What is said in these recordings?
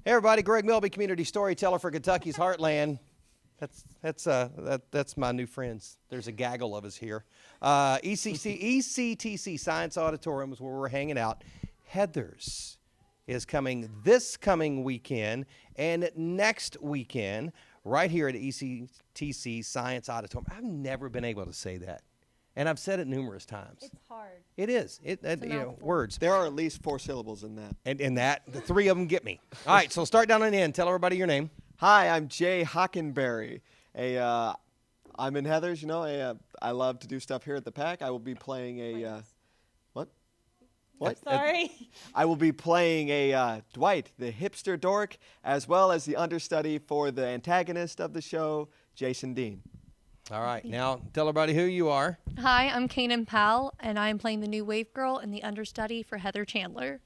Hey everybody, Greg Milby, community storyteller for Kentucky's Heartland. That's my new friends. There's a gaggle of us here. ECTC Science Auditorium is where we're hanging out. Heather's is coming this coming weekend and next weekend right here at ECTC Science Auditorium. I've never been able to say that, and I've said it numerous times. It's hard. It is. Words. There are at least 4 syllables in that. And in that, the 3 of them get me. All right, so start down on the end. Tell everybody your name. Hi, I'm Jay Hockenberry. I'm in Heather's. I love to do stuff here at the PAC. I will be playing a what? Sorry. I will be playing a Dwight, the hipster dork, as well as the understudy for the antagonist of the show, Jason Dean. All right, now tell everybody who you are. Hi, I'm Kanan Powell, and I'm playing the new wave girl and the understudy for Heather Chandler.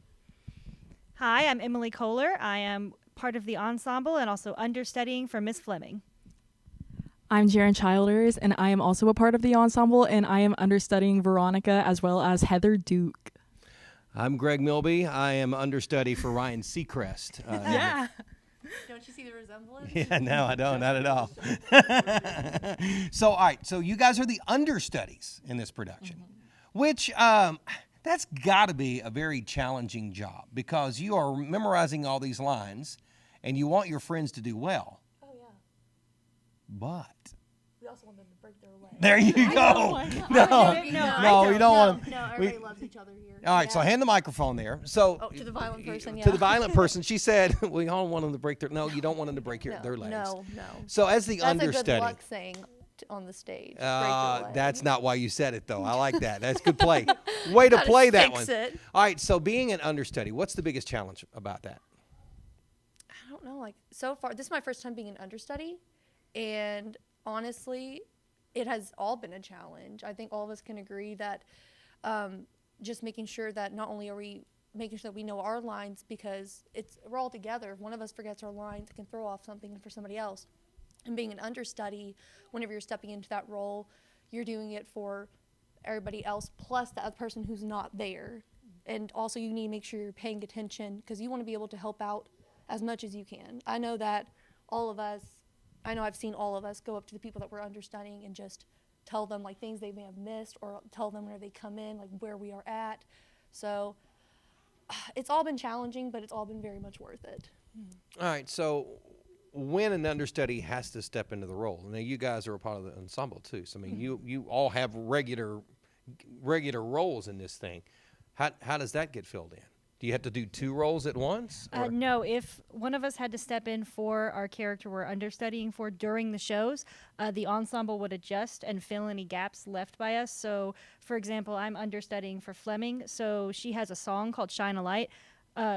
Hi, I'm Emily Kohler. I am part of the ensemble and also understudying for Miss Fleming. I'm Jaren Childers, and I am also a part of the ensemble, and I am understudying Veronica as well as Heather Duke. I'm Greg Milby. I am understudy for Ryan Seacrest. Yeah. Don't you see the resemblance? Yeah, no, I don't. Not at all. So, all right. So you guys are the understudies in this production, which that's got to be a very challenging job because you are memorizing all these lines and you want your friends to do well. Oh, yeah. But We also want them to break their leg. there you go. No, we don't want them. No, everybody loves each other here. All right, so hand the microphone there. So to the violent person, yeah. To the violent person, she said, we all want them to break their. No, you don't want them to break their legs. No. So as the That's understudy. a good luck saying on the stage. Break your leg. That's not why you said it, though. I like that. That's good play. Way to play that one. It. All right, so being an understudy, what's the biggest challenge about that? I don't know. Like, so far, this is my first time being an understudy, and honestly, it has all been a challenge. I think all of us can agree that just making sure that not only are we making sure that we know our lines because we're all together. If one of us forgets our lines, it can throw off something for somebody else. And being an understudy, whenever you're stepping into that role, you're doing it for everybody else plus the other person who's not there. And also you need to make sure you're paying attention because you want to be able to help out as much as you can. I know that I've seen all of us go up to the people that we're understudying and just tell them like things they may have missed or tell them whenever they come in, like where we are at. So it's all been challenging, but it's all been very much worth it. All right, so when an understudy has to step into the role, now you guys are a part of the ensemble too. So I mean, you all have regular roles in this thing. How does that get filled in? Do you have to do 2 roles at once? No, if one of us had to step in for our character we're understudying for during the shows, the ensemble would adjust and fill any gaps left by us. So, for example, I'm understudying for Fleming, so she has a song called Shine a Light.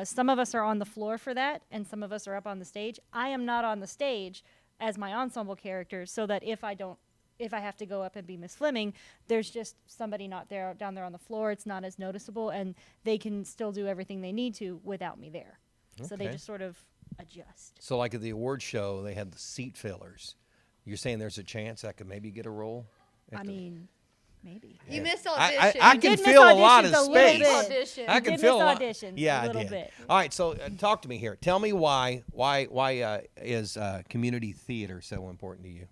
Some of us are on the floor for that, and some of us are up on the stage. I am not on the stage as my ensemble character, so that if I have to go up and be Miss Fleming, there's just somebody not there down there on the floor. It's not as noticeable, and they can still do everything they need to without me there. Okay. So they just sort of adjust. So like at the award show, they had the seat fillers. You're saying there's a chance I could maybe get a role? Maybe. You missed audition. I can feel a lot of space. Audition. I can feel auditions. Yeah, a little I did. bit. All right, so talk to me here. Tell me why is community theater so important to you?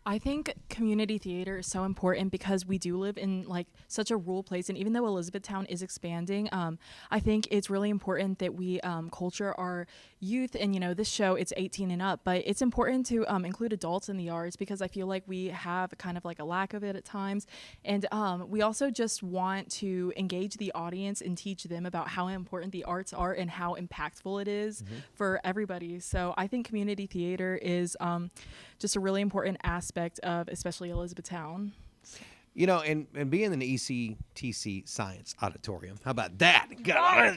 I think community theater is so important because we do live in like such a rural place, and even though Elizabethtown is expanding, I think it's really important that we culture our youth. And this show, it's 18 and up, but it's important to include adults in the arts because I feel like we have kind of like a lack of it at times. And we also just want to engage the audience and teach them about how important the arts are and how impactful it is for everybody. So I think community theater is just a really important aspect of especially Elizabethtown. And being in the ECTC Science Auditorium, how about that? Yeah,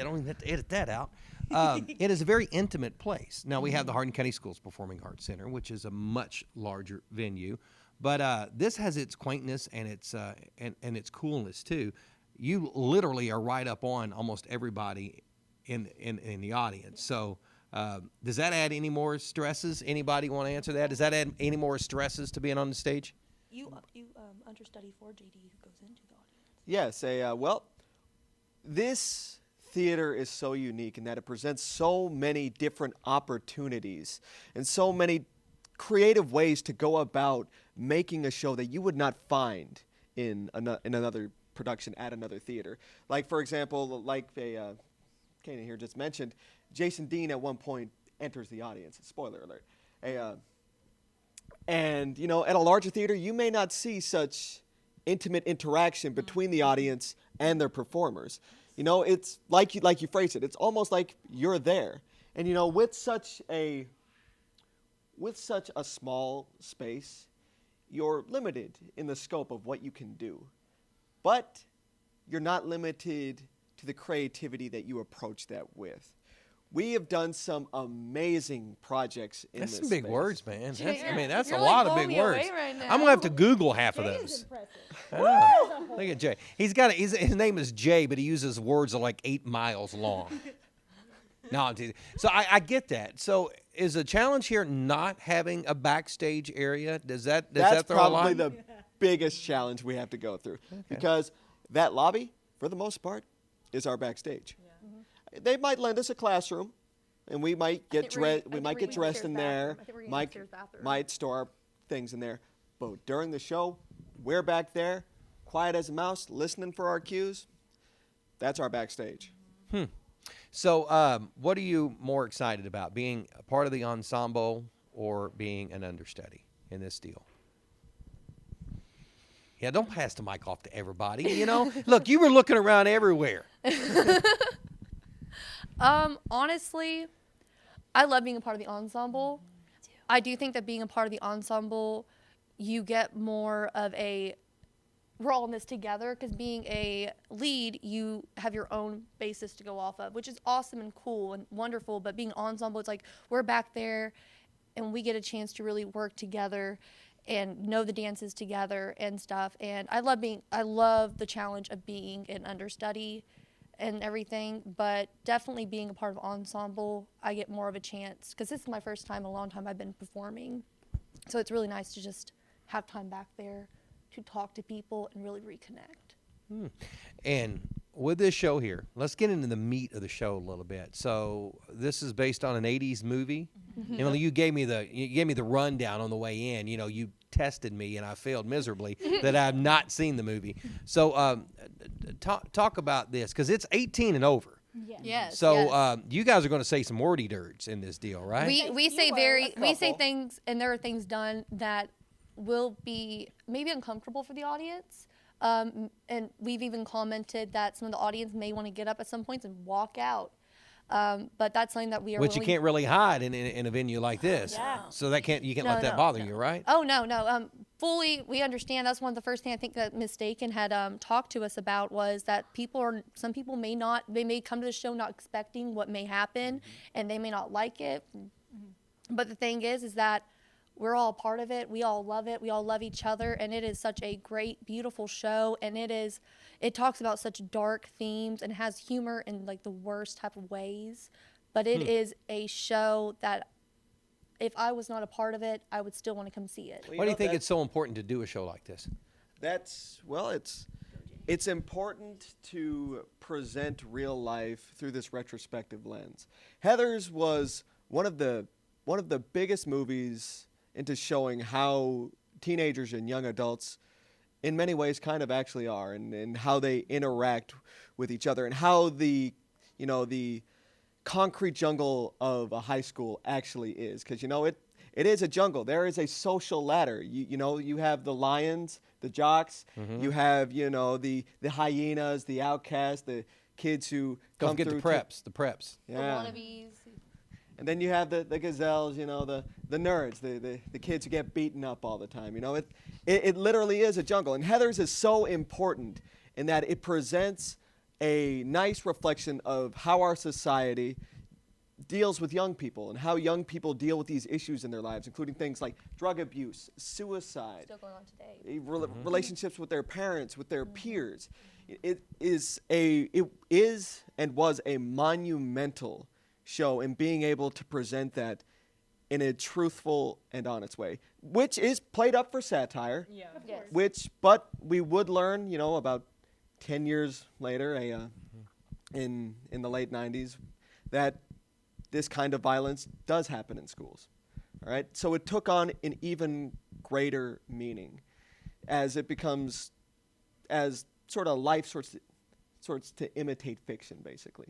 don't even have to edit that out. It is a very intimate place. Now, we have the Hardin County Schools Performing Arts Center, which is a much larger venue. But this has its quaintness and its coolness, too. You literally are right up on almost everybody in the audience. So does that add any more stresses? Anybody want to answer that? Does that add any more stresses to being on the stage? You understudy for JD who goes into the audience. Yes, this theater is so unique in that it presents so many different opportunities and so many creative ways to go about making a show that you would not find in another production at another theater. Like, for example, like Kanan here just mentioned, Jason Dean at one point enters the audience. Spoiler alert. And, at a larger theater, you may not see such intimate interaction between the audience and their performers. It's like you phrased it. It's almost like you're there. And, with such a small space, you're limited in the scope of what you can do. But you're not limited to the creativity that you approach that with. We have done some amazing projects in this That's some big space. words, man. That's a You're, lot of blowing big me words. away right now. I'm gonna have to Google half of Jay is those. impressive. I know. Look at Jay. His name is Jay, but he uses words that are like 8 miles long. No, I'm teasing. So I get that. So is the challenge here not having a backstage area? Does that That's throw a probably line? the biggest challenge we have to go through because that lobby, for the most part, is our backstage. They might lend us a classroom, and we might get dressed. We might get dressed in there. Might store our things in there. But during the show, we're back there, quiet as a mouse, listening for our cues. That's our backstage. So what are you more excited about, being a part of the ensemble or being an understudy in this deal? Yeah, don't pass the mic off to everybody, Look, you were looking around everywhere. Honestly, I love being a part of the ensemble. I do think that being a part of the ensemble, you get more of we're all in this together, because being a lead, you have your own basis to go off of, which is awesome and cool and wonderful. But being ensemble, it's like we're back there and we get a chance to really work together and know the dances together and stuff. And I love the challenge of being an understudy and everything, but definitely being a part of ensemble, I get more of a chance, because this is my first time in a long time I've been performing. So it's really nice to just have time back there to talk to people and really reconnect. And with this show here, let's get into the meat of the show a little bit. So this is based on an 80s movie. You gave me the rundown on the way in. You tested me and I failed miserably that I've not seen the movie. So talk about this, because it's 18 and over. Yes. So you guys are going to say some wordy dirts in this deal, right? We say things, and there are things done that will be maybe uncomfortable for the audience. And we've even commented that some of the audience may want to get up at some points and walk out. But that's something that we are. Which you can't really hide in a venue like this. Yeah. So you can't let that bother you, right? Oh no. Fully, we understand. That's one of the first things I think that Miss Dakin had talked to us about, was that some people may come to the show not expecting what may happen, and they may not like it. But the thing is that we're all part of it. We all love it. We all love each other, and it is such a great, beautiful show. And it talks about such dark themes and has humor in like the worst type of ways. But it is a show that, if I was not a part of it, I would still want to come see it. Why do you think it's so important to do a show like this? It's important to present real life through this retrospective lens. Heathers was one of the biggest movies into showing how teenagers and young adults in many ways kind of actually are, and how they interact with each other, and how the concrete jungle of a high school actually is. Because it is a jungle. There is a social ladder. You have the lions, the jocks, you have the hyenas, the outcasts, the kids who Don't come forget through the preps. The wannabes. And then you have the gazelles, the nerds, the kids who get beaten up all the time. It literally is a jungle. And Heathers is so important in that it presents a nice reflection of how our society deals with young people and how young people deal with these issues in their lives, including things like drug abuse, suicide, Still going on today. relationships with their parents, with their peers. It is and was a monumental show in being able to present that in a truthful and honest way, which is played up for satire. Yeah. Yes. But we would learn, about 10 years later, in the late 90s that this kind of violence does happen in schools. All right, so it took on an even greater meaning as it becomes, as sort of life sorts to imitate fiction, basically.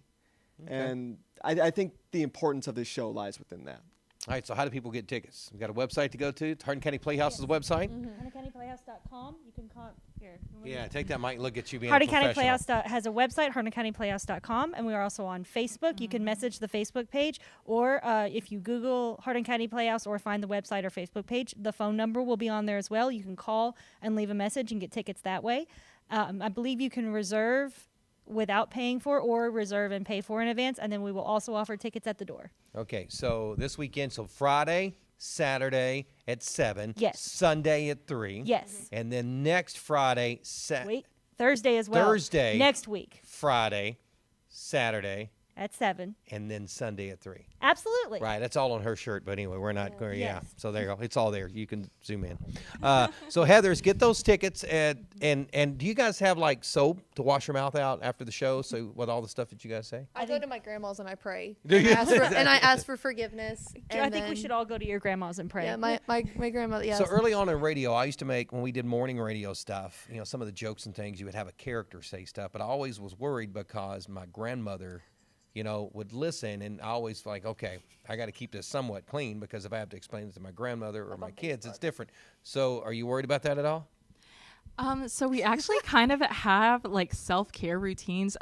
Okay. And I think the importance of this show lies within that. All right, so how do people get tickets? We've got a website to go to. Hardin County Playhouse's website. HardinCountyPlayhouse.com. You can call here. Yeah, take that mic and look at you being Hardin a County professional. Playhouse has a website, HardinCountyPlayhouse.com, and we are also on Facebook. You can message the Facebook page, or if you Google Hardin County Playhouse or find the website or Facebook page, the phone number will be on there as well. You can call and leave a message and get tickets that way. I believe you can reserve without paying for, or reserve and pay for in advance, and then we will also offer tickets at the door. Okay, so this weekend, so Friday, Saturday at 7. Yes. Sunday at 3. Yes. And then next Friday, Wait, Thursday as well. Thursday. Next week Friday, Saturday, at 7. and then Sunday at 3. Absolutely. Right, that's all on her shirt, but anyway, we're not going. Yeah, Yes. so there you go. It's all there. You can zoom in. So Heathers, get those tickets, and do you guys have like soap to wash your mouth out after the show? So with all the stuff that you guys say. I go to my grandma's and I pray. Do you? And I ask for forgiveness. I think we should all go to your grandma's and pray. Yeah, my grandmother. Yeah. So early on in radio, I used to make, when we did morning radio stuff, some of the jokes and things, you would have a character say stuff, but I always was worried because my grandmother, would listen, and I always like, okay, I got to keep this somewhat clean, because if I have to explain it to my grandmother or my kids, it's different. So are you worried about that at all? So we actually kind of have like self-care routines.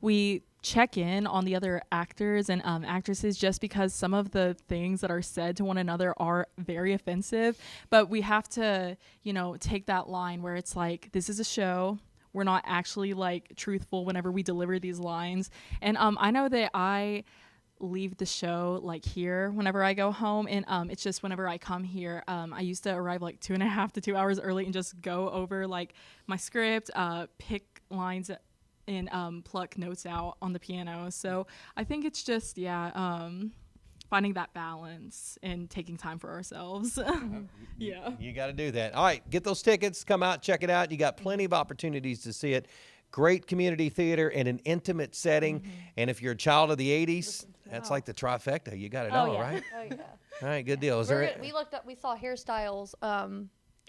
We check in on the other actors and actresses, just because some of the things that are said to one another are very offensive, but we have to, take that line where it's like, this is a show. We're not actually like truthful whenever we deliver these lines. And I know that I leave the show like here whenever I go home, and it's just whenever I come here, I used to arrive like 2.5 to 2 hours early and just go over like my script, pick lines and pluck notes out on the piano. So I think it's just finding that balance and taking time for ourselves. Yeah. You got to do that. All right, get those tickets, come out, check it out. You got plenty of opportunities to see it. Great community theater in an intimate setting. And if you're a child of the 80s, that's like the trifecta. You got it all, yeah. right? Oh yeah. All right, good deal. We looked up. We saw hairstyles.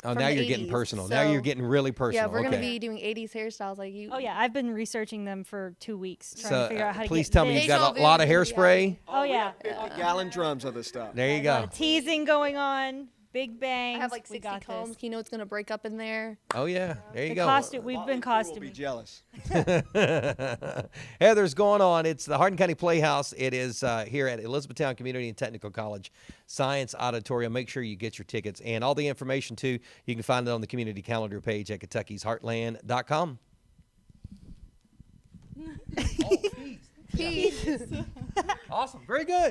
Oh, from now the you're getting 80s, personal. Now you're so- getting really personal. Yeah, we're okay. gonna be doing 80s hairstyles like you. Oh yeah, I've been researching them for 2 weeks, trying So to figure out how to please get tell me this. you've got a Deja lot of vu, hairspray. Oh yeah, 50-gallon drums of this stuff. There you a lot go. of teasing going on, big bangs. I have like we 60 got combs. this. You know it's gonna break up in there. Oh, yeah. There you The go. costume, we've been Will be costuming. jealous. Heather's going on. It's the Hardin County Playhouse. It is here at Elizabethtown Community and Technical College Science Auditorium. Make sure you get your tickets. And all the information, too, you can find it on the community calendar page at Kentucky'sHeartland.com. Peace. Awesome. Very good.